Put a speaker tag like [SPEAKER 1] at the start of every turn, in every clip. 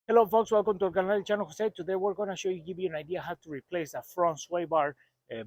[SPEAKER 1] Hello folks, welcome to our canal channel Jose. Today we're going to give you an idea how to replace the front sway bar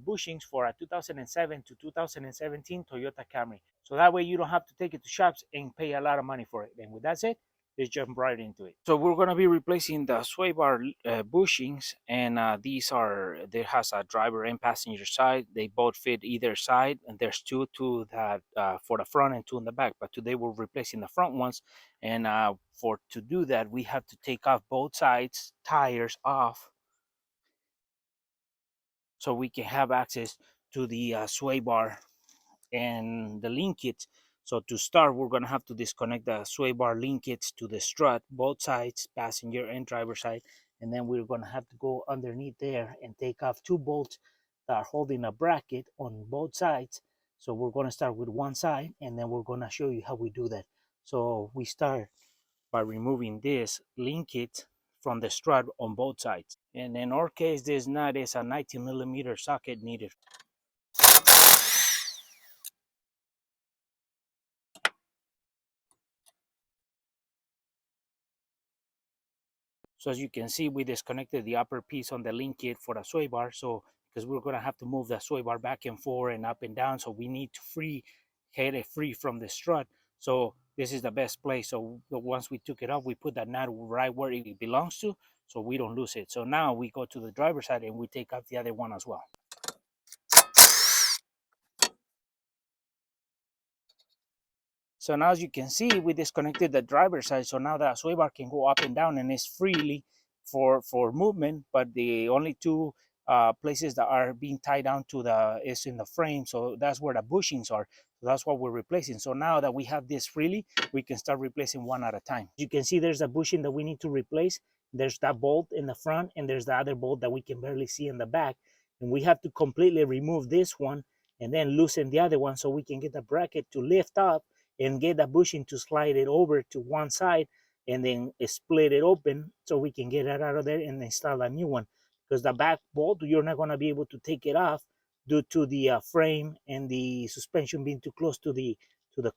[SPEAKER 1] bushings for a 2007 to 2017 Toyota Camry. So that way you don't have to take it to shops and pay a lot of money for it. And with that said, let's jump right into it. So we're going to be replacing the sway bar bushings, and there has a driver and passenger side. They both fit either side, and there's two that for the front and two in the back. But today we're replacing the front ones, and for to do that we have to take off both sides tires off so we can have access to the sway bar and the linkage. So to start, we're going to have to disconnect the sway bar linkage to the strut, both sides, passenger and driver side. And then we're going to have to go underneath there and take off two bolts that are holding a bracket on both sides. So we're going to start with one side, and then we're going to show you how we do that. So we start by removing this linkage from the strut on both sides. And in our case, this nut is a 19mm socket needed. So as you can see, we disconnected the upper piece on the link kit for the sway bar. So because we're going to have to move the sway bar back and forth and up and down, so we need to get it free from the strut. So this is the best place. So once we took it off, we put that nut right where it belongs to, so we don't lose it. So now we go to the driver's side and we take off the other one as well. So now as you can see, we disconnected the driver's side. So now the sway bar can go up and down and it's freely for movement. But the only two places that are being tied down to is in the frame. So that's where the bushings are. So that's what we're replacing. So now that we have this freely, we can start replacing one at a time. You can see there's a bushing that we need to replace. There's that bolt in the front, and there's the other bolt that we can barely see in the back. And we have to completely remove this one and then loosen the other one so we can get the bracket to lift up and get the bushing to slide it over to one side, and then split it open so we can get it out of there and install a new one. Because the back bolt, you're not going to be able to take it off due to the frame and the suspension being too close to the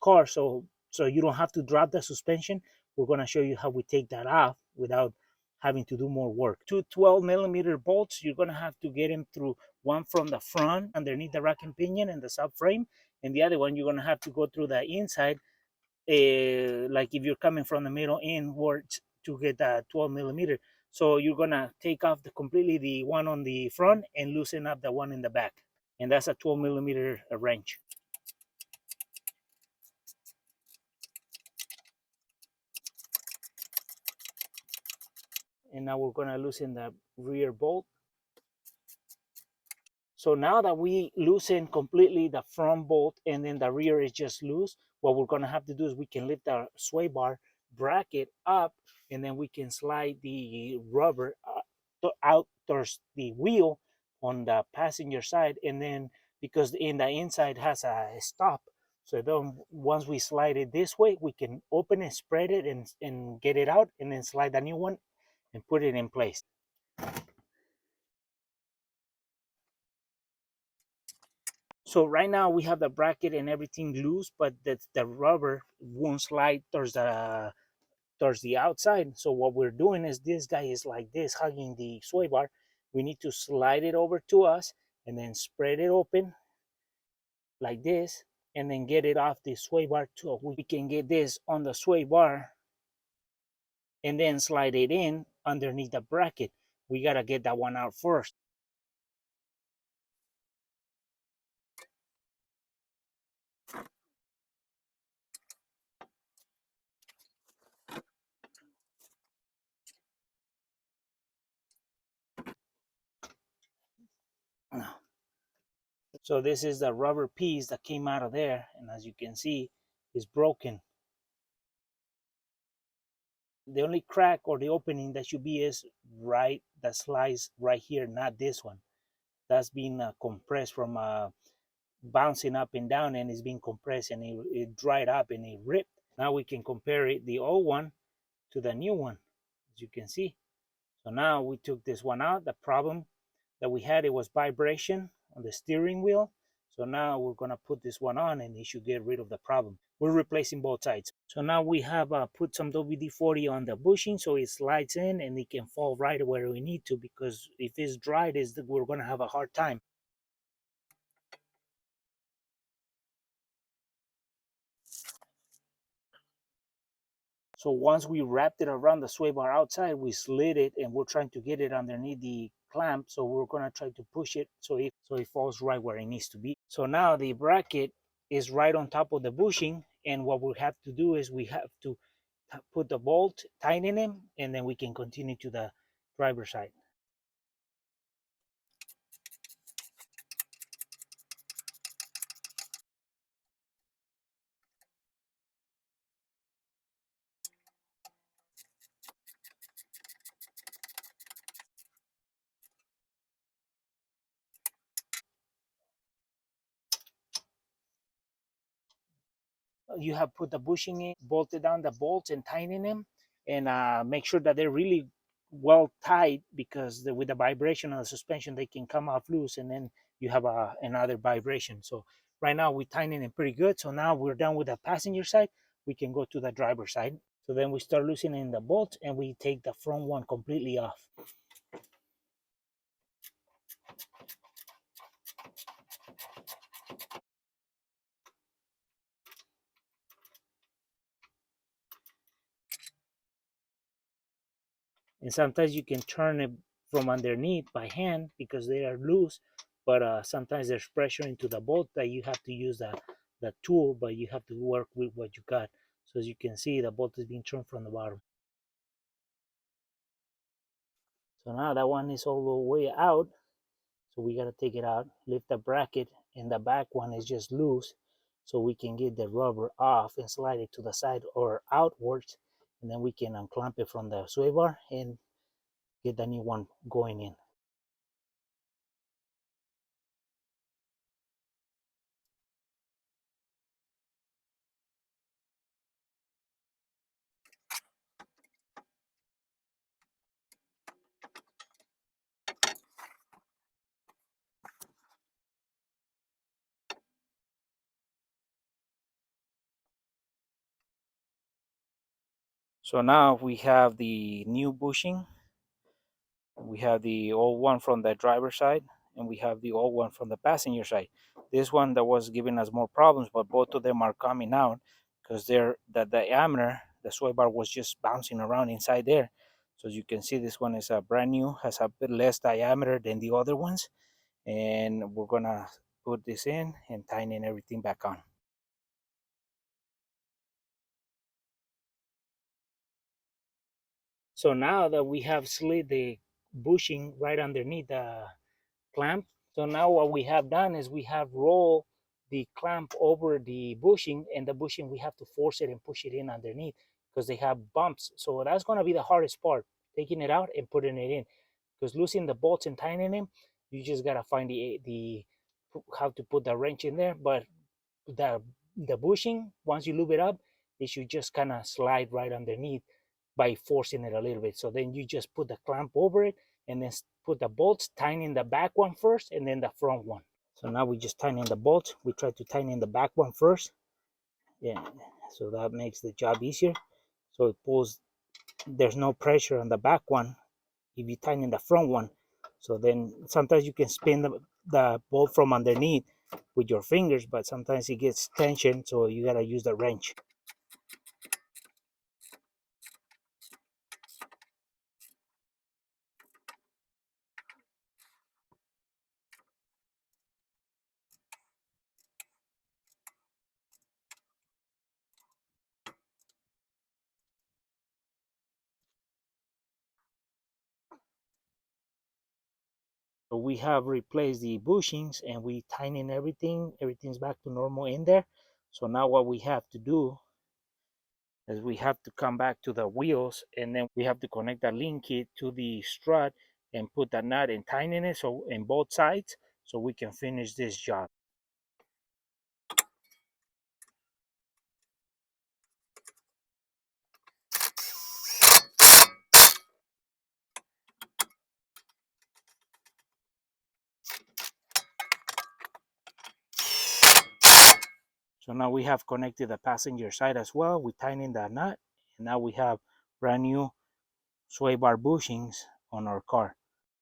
[SPEAKER 1] car. So you don't have to drop the suspension. We're going to show you how we take that off without having to do more work. Two 12mm bolts, you're going to have to get them through, one from the front underneath the rack and pinion and the subframe, and the other one you're going to have to go through the inside, like if you're coming from the middle inwards to get that 12mm. So you're going to take off completely the one on the front and loosen up the one in the back, and that's a 12mm wrench. And now we're going to loosen the rear bolt. So now that we loosen completely the front bolt and then the rear is just loose, what we're going to have to do is we can lift our sway bar bracket up, and then we can slide the rubber out towards the wheel on the passenger side. And then because in the inside has a stop, so then once we slide it this way, we can open it, spread it, and get it out, and then slide the new one and put it in place. So right now we have the bracket and everything loose, but the rubber won't slide towards the outside. So what we're doing is, this guy is like this, hugging the sway bar. We need to slide it over to us and then spread it open like this, and then get it off the sway bar too. We can get this on the sway bar and then slide it in underneath the bracket. We gotta get that one out first. So this is the rubber piece that came out of there, and as you can see, it's broken. The only crack or the opening that should be is right, that slice right here, not this one. That's being compressed from bouncing up and down, and it's being compressed, and it dried up and it ripped. Now we can compare it, the old one to the new one, as you can see. So now we took this one out. The problem that we had, it was vibration on the steering wheel. So now we're gonna put this one on, and it should get rid of the problem. We're replacing both sides. So now we have put some WD-40 on the bushing so it slides in and it can fall right where we need to, because if it's dry, we're going to have a hard time. So once we wrapped it around the sway bar outside, we slid it and we're trying to get it underneath the clamp. So we're going to try to push it so it falls right where it needs to be. So now the bracket is right on top of the bushing. And what we have to do is we have to put the bolt, tighten them, and then we can continue to the driver's side. You have put the bushing in, bolted down the bolts and tighten them, and make sure that they're really well tight, because with the vibration of the suspension, they can come off loose, and then you have another vibration. So right now we tighten it pretty good. So now we're done with the passenger side. We can go to the driver's side. So then we start loosening the bolts and we take the front one completely off. And sometimes you can turn it from underneath by hand because they are loose, but sometimes there's pressure into the bolt that you have to use the tool, but you have to work with what you got. So as you can see, the bolt is being turned from the bottom. So now that one is all the way out, so we got to take it out, lift the bracket, and the back one is just loose, so we can get the rubber off and slide it to the side or outwards, and then we can unclamp it from the sway bar and get the new one going in. So now we have the new bushing. We have the old one from the driver's side, and we have the old one from the passenger side. This one that was giving us more problems, but both of them are coming out because the diameter, the sway bar was just bouncing around inside there. So as you can see, this one is a brand new, has a bit less diameter than the other ones, and we're gonna put this in and tighten everything back on. So now that we have slid the bushing right underneath the clamp, so now what we have done is we have rolled the clamp over the bushing, and the bushing we have to force it and push it in underneath because they have bumps. So that's going to be the hardest part, taking it out and putting it in. Because losing the bolts and tightening them, you just gotta find the how to put the wrench in there. But the the bushing, once you lube it up, it should just kind of slide right underneath by forcing it a little bit. So then you just put the clamp over it and then put the bolts, tighten the back one first and then the front one. So now we just tighten the bolts. We try to tighten the back one first. Yeah, so that makes the job easier. So it pulls, there's no pressure on the back one if you tighten the front one. So then sometimes you can spin the bolt from underneath with your fingers, but sometimes it gets tension, so you gotta use the wrench. So we have replaced the bushings and we tighten everything. Everything's back to normal in there. So now what we have to do is we have to come back to the wheels, and then we have to connect the link kit to the strut and put the nut and tighten it so in both sides so we can finish this job. So now we have connected the passenger side as well. We tighten that nut, and now we have brand new sway bar bushings on our car.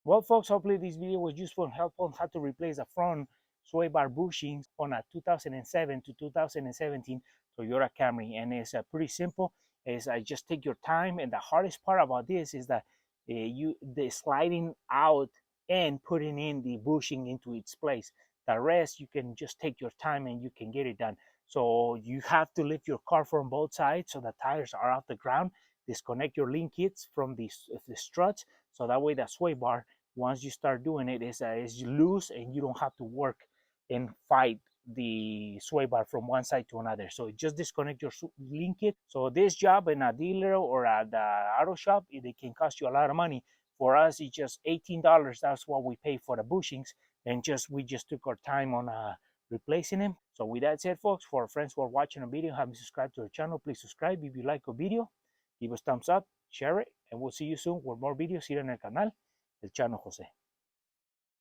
[SPEAKER 1] Well, folks, hopefully this video was useful and helpful on how to replace the front sway bar bushings on a 2007 to 2017 Toyota Camry. And it's pretty simple. Is I just take your time, and the hardest part about this is that the sliding out and putting in the bushing into its place. The rest you can just take your time and you can get it done. So you have to lift your car from both sides so the tires are off the ground. Disconnect your link kits from the struts, so that way the sway bar, once you start doing it, is loose and you don't have to work and fight the sway bar from one side to another. So just disconnect your link kit. So this job in a dealer or at the auto shop, they can cost you a lot of money. For us, it's just $18. That's what we pay for the bushings, and we just took our time on replacing them. So with that said, folks, for our friends who are watching a video, haven't subscribed to our channel, please subscribe. If you like a video, give us thumbs up, share it, and we'll see you soon with more videos here en el canal del Chano José.